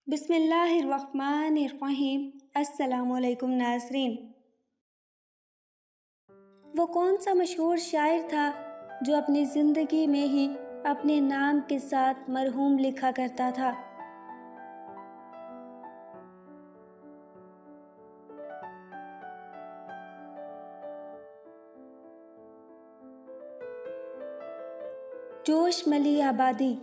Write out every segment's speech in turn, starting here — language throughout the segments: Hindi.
बिस्मिल्लाहिर्रहमानिर्रहीम। अस्सलामुअलैकुम नाज़रीन। वो कौन सा मशहूर शायर था जो अपनी ज़िंदगी में ही अपने नाम के साथ मरहूम लिखा करता था? जोश मली आबादी।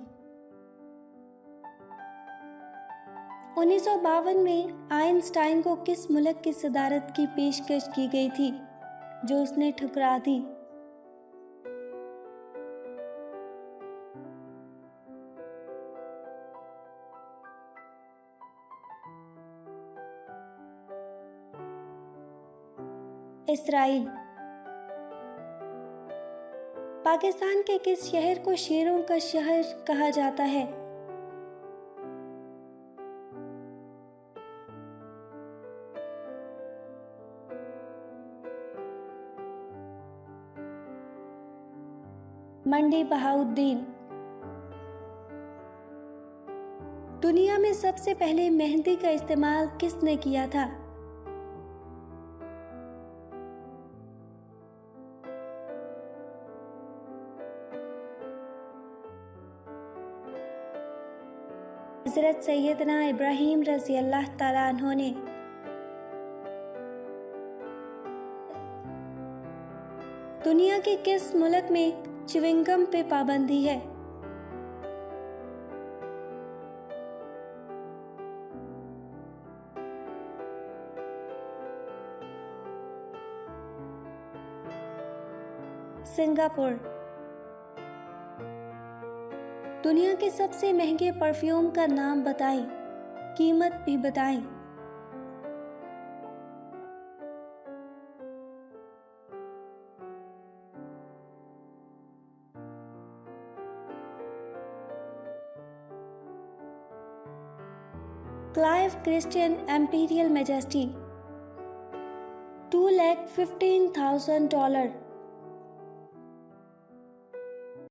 1952 में आइंस्टाइन को किस मुल्क की सदारत की पेशकश की गई थी जो उसने ठुकरा दी? इसराइल। पाकिस्तान के किस शहर को शेरों का शहर कहा जाता है? मंडी बहाउद्दीन। दुनिया में सबसे पहले मेहंदी का इस्तेमाल किसने किया था? हज़रत सैयदना इब्राहीम रज़ी अल्लाह ताला अन्हो ने। दुनिया के किस मुल्क में च्युइंगम पे पाबंदी है? सिंगापुर। दुनिया के सबसे महंगे परफ्यूम का नाम बताएं, कीमत भी बताएं। Clive Christian Amperian majesty $2,15,000